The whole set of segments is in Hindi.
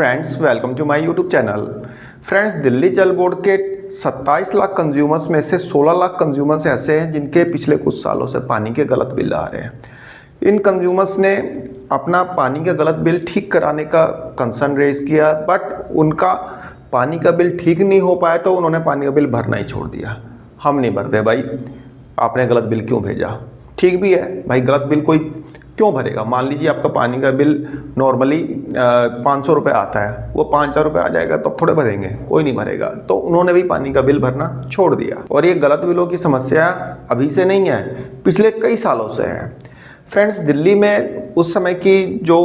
Friends welcome to my YouTube channel. Friends, Delhi Jal Board के 27 लाख कंज्यूमर्स में से 16 लाख कंज्यूमर्स ऐसे हैं जिनके पिछले कुछ सालों से पानी के गलत बिल आ रहे हैं। इन कंज्यूमर्स ने अपना पानी का गलत बिल ठीक कराने का कंसर्न रेज किया, बट उनका पानी का बिल ठीक नहीं हो पाया तो उन्होंने पानी का बिल भरना ही छोड़ दिया। हम नहीं भरते भाई, आपने गलत बिल क्यों भेजा? ठीक भी है भाई, गलत बिल कोई क्यों भरेगा? मान लीजिए आपका पानी का बिल नॉर्मली 500 रुपये आता है, वो 5000 रुपये आ जाएगा तो थोड़े भरेंगे, कोई नहीं भरेगा। तो उन्होंने भी पानी का बिल भरना छोड़ दिया। और ये गलत बिलों की समस्या अभी से नहीं है, पिछले कई सालों से है। फ्रेंड्स, दिल्ली में उस समय की जो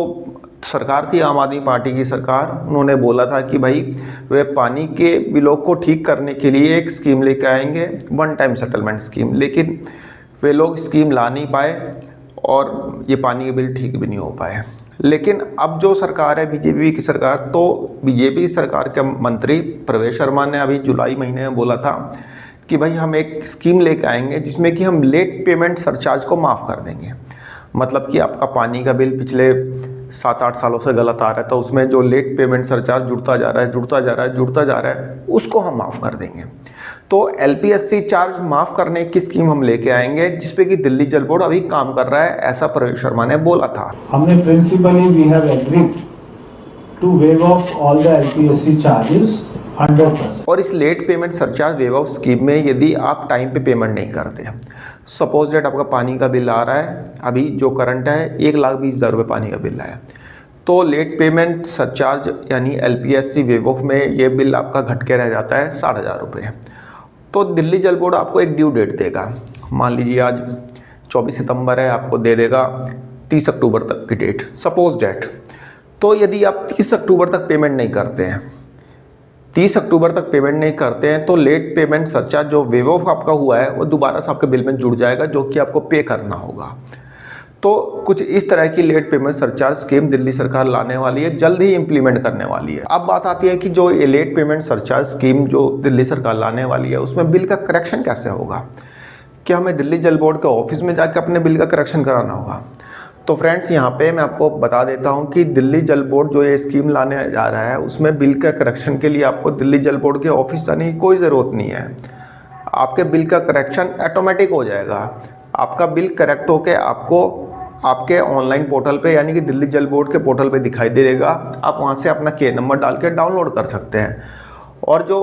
सरकार थी, आम आदमी पार्टी की सरकार, उन्होंने बोला था कि भाई वे पानी के बिलों को ठीक करने के लिए एक स्कीम लेकर आएंगे, वन टाइम सेटलमेंट स्कीम। लेकिन वे लोग स्कीम ला नहीं पाए और ये पानी के बिल ठीक भी नहीं हो पाए। लेकिन अब जो सरकार है बीजेपी की सरकार, तो बीजेपी सरकार के मंत्री प्रवेश शर्मा ने अभी जुलाई महीने में बोला था कि भाई हम एक स्कीम लेकर आएंगे जिसमें कि हम लेट पेमेंट सरचार्ज को माफ़ कर देंगे। मतलब कि आपका पानी का बिल पिछले 7-8 सालों से गलत आ रहा है तो उसमें जो लेट पेमेंट सरचार्ज जुड़ता जा रहा है उसको हम माफ़ कर देंगे। तो एलपीएससी चार्ज माफ़ करने की स्कीम हम लेके आएंगे जिसपे कि दिल्ली जल बोर्ड अभी काम कर रहा है, ऐसा प्रवेश शर्मा ने बोला था। हमने principally we have agreed to waive off all the LPSC charges 100%। और इस late payment surcharge waive off scheme में यदि आप टाइम पे पेमेंट नहीं करते, सपोज डेट आपका पानी का बिल आ रहा है, अभी जो करंट है 1,20,000 रुपये पानी का बिल है, तो लेट पेमेंट सरचार्ज यानी एलपीएससी वेव ऑफ में ये बिल आपका घट के रह जाता है 60,000 रुपये। तो दिल्ली जल बोर्ड आपको एक ड्यू डेट देगा। मान लीजिए आज 24 सितंबर है, आपको दे देगा 30 अक्टूबर तक की डेट, सपोज डेट। तो यदि आप 30 अक्टूबर तक पेमेंट नहीं करते हैं, 30 अक्टूबर तक पेमेंट नहीं करते हैं, तो लेट पेमेंट सरचार्ज जो वेव ऑफ आपका हुआ है वो दोबारा से आपके बिल में जुड़ जाएगा, जो कि आपको पे करना होगा। तो कुछ इस तरह की late payment surcharge scheme Delhi सरकार लाने वाली है, जल्द ही इंप्लीमेंट करने वाली है। अब बात आती है कि जो ये लेट पेमेंट सरचार्ज स्कीम जो दिल्ली सरकार लाने वाली है उसमें बिल का करेक्शन कैसे होगा? क्या हमें दिल्ली जल बोर्ड के ऑफिस में जाकर अपने बिल का करेक्शन कराना होगा? तो फ्रेंड्स, यहाँ पे मैं आपको बता देता हूँ कि दिल्ली जल बोर्ड जो ये स्कीम लाने जा रहा है उसमें बिल का करेक्शन के लिए आपको दिल्ली जल बोर्ड के ऑफिस जाने की कोई ज़रूरत नहीं है। आपके बिल का करेक्शन ऑटोमेटिक हो जाएगा। आपका बिल करेक्ट होकर आपको आपके ऑनलाइन पोर्टल पे यानी कि दिल्ली जल बोर्ड के पोर्टल पे दिखाई दे देगा। आप वहाँ से अपना के नंबर डाल के डाउनलोड कर सकते हैं और जो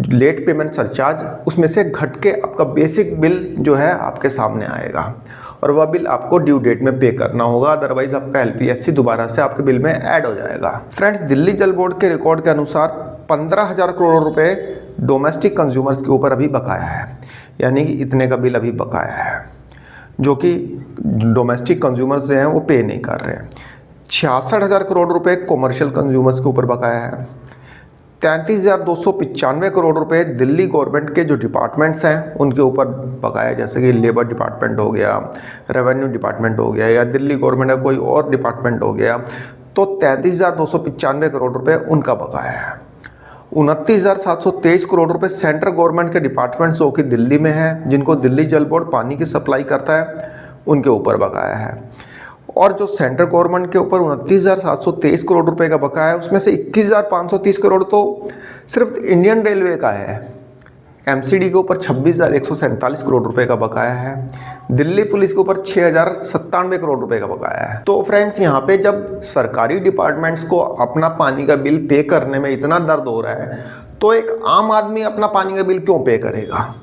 लेट पेमेंट सरचार्ज उसमें से घट के आपका बेसिक बिल जो है आपके सामने आएगा और वह बिल आपको ड्यू डेट में पे करना होगा, अदरवाइज आपका एलपीएससी दोबारा से आपके बिल में ऐड हो जाएगा। फ्रेंड्स, दिल्ली जल बोर्ड के रिकॉर्ड के अनुसार 15,000 करोड़ रुपए डोमेस्टिक कंज्यूमर्स के ऊपर अभी बकाया है, यानी कि इतने का बिल अभी बकाया है जो कि डोमेस्टिक कंज्यूमर्स जो हैं वो पे नहीं कर रहे हैं। 66,000 करोड़ रुपए कॉमर्शियल कंज्यूमर्स के ऊपर बकाया है। 33,295 करोड़ रुपए दिल्ली गवर्नमेंट के जो डिपार्टमेंट्स हैं उनके ऊपर बकाया, जैसे कि लेबर डिपार्टमेंट हो गया, रेवेन्यू डिपार्टमेंट हो गया या दिल्ली गवर्नमेंट का कोई और डिपार्टमेंट हो गया, तो 33,295 करोड़ रुपए उनका बकाया है। 29,723 करोड़ रुपए सेंट्रल गवर्नमेंट के डिपार्टमेंट्स जो कि दिल्ली में हैं, जिनको दिल्ली जल बोर्ड पानी की सप्लाई करता है, उनके ऊपर बकाया है। और जो सेंट्रल गवर्नमेंट के ऊपर 29,723 करोड़ रुपए का बकाया है, उसमें से 21,530 करोड़ तो सिर्फ इंडियन रेलवे का है। एमसीडी के ऊपर 26,147 करोड़ रुपए का बकाया है। दिल्ली पुलिस के ऊपर 6,097 करोड़ रुपए का बकाया है। तो फ्रेंड्स, यहाँ पे जब सरकारी डिपार्टमेंट्स को अपना पानी का बिल पे करने में इतना दर्द हो रहा है, तो एक आम आदमी अपना पानी का बिल क्यों पे करेगा?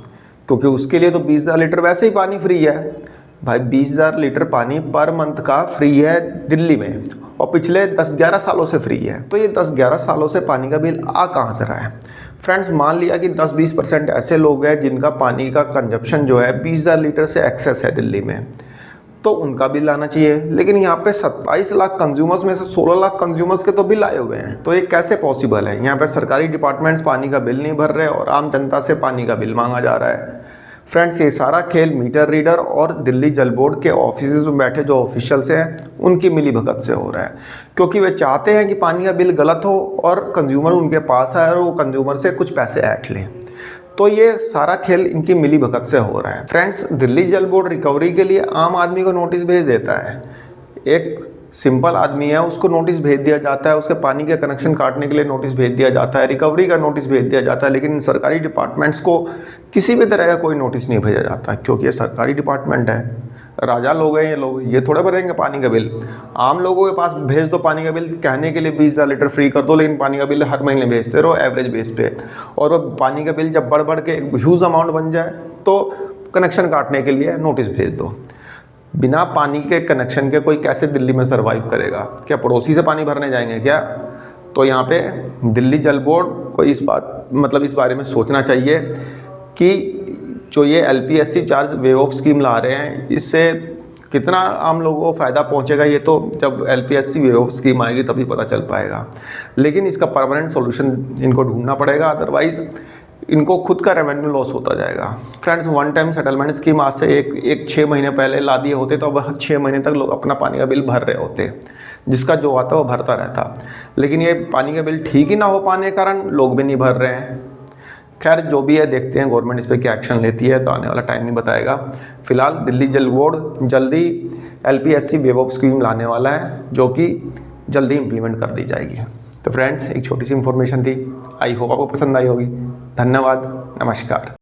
क्योंकि उसके लिए तो 20,000 लीटर वैसे ही पानी फ्री है भाई। 20,000 लीटर पानी पर मंथ का फ्री है दिल्ली में और पिछले 10-11 सालों से फ्री है। तो ये 10-11 सालों से पानी का बिल आ कहाँ से रहा है? फ्रेंड्स, मान लिया कि 10-20% ऐसे लोग हैं जिनका पानी का कंजप्शन जो है 20,000 लीटर से एक्सेस है दिल्ली में, तो उनका बिल आना चाहिए। लेकिन यहाँ पे 27 लाख कंज्यूमर्स में से 16 लाख कंज्यूमर्स के तो बिल आए हुए हैं। तो ये कैसे पॉसिबल है? यहाँ पे सरकारी डिपार्टमेंट्स पानी का बिल नहीं भर रहे और आम जनता से पानी का बिल मांगा जा रहा है। फ्रेंड्स, ये सारा खेल मीटर रीडर और दिल्ली जल बोर्ड के ऑफिस में बैठे जो ऑफिशियल्स हैं उनकी मिलीभगत से हो रहा है, क्योंकि वे चाहते हैं कि पानी का बिल गलत हो और कंज्यूमर उनके पास आए और वो कंज्यूमर से कुछ पैसे ऐंठ लें। तो ये सारा खेल इनकी मिलीभगत से हो रहा है। Friends, Delhi Jal board recovery के लिए आम आदमी को नोटिस भेज देता है। एक सिंपल आदमी है उसको नोटिस भेज दिया जाता है, उसके पानी के कनेक्शन काटने के लिए नोटिस भेज दिया जाता है, रिकवरी का नोटिस भेज दिया जाता है, लेकिन सरकारी डिपार्टमेंट्स को किसी भी तरह का कोई नोटिस नहीं भेजा जाता, क्योंकि ये सरकारी डिपार्टमेंट है। राजा लोग हैं ये लोग, ये थोड़ा भरेंगे पानी का बिल। आम लोगों के पास भेज दो पानी का बिल, कहने के लिए 20,000 लीटर फ्री कर दो, लेकिन पानी का बिल हर महीने भेजते रहो एवरेज बेस पे। और वो पानी का बिल जब बढ़ बढ़ के ह्यूज अमाउंट बन जाए तो कनेक्शन काटने के लिए नोटिस भेज दो। बिना पानी के कनेक्शन के कोई कैसे दिल्ली में सर्वाइव करेगा? क्या पड़ोसी से पानी भरने जाएंगे क्या? तो यहाँ पे दिल्ली जल बोर्ड को इस बारे में सोचना चाहिए कि जो ये LPSC charge waive off scheme ला रहे हैं, इससे कितना आम लोगों को फ़ायदा पहुंचेगा ये तो जब LPSC वेव ऑफ स्कीम आएगी तभी पता चल पाएगा। लेकिन इसका परमानेंट सॉल्यूशन इनको ढूंढना पड़ेगा, अदरवाइज़ इनको खुद का रेवेन्यू लॉस होता जाएगा। Friends, one time settlement scheme आज से एक 6 महीने पहले ला दिए होते तो अब 6 महीने तक लोग अपना पानी का बिल भर रहे होते, जिसका जो आता वो भरता रहता। लेकिन ये पानी का बिल ठीक ही ना हो पाने के कारण लोग भी नहीं भर रहे हैं। खैर जो भी है देखते हैं गवर्नमेंट इस पर क्या एक्शन लेती है, तो आने वाला टाइम ही बताएगा। फिलहाल दिल्ली जल बोर्ड जल्दी LPSC वेव ऑफ स्कीम लाने वाला है, जो कि जल्दी इम्प्लीमेंट कर दी जाएगी। तो फ्रेंड्स, एक छोटी सी इन्फॉर्मेशन थी, आई होप आपको पसंद आई होगी। धन्यवाद, नमस्कार।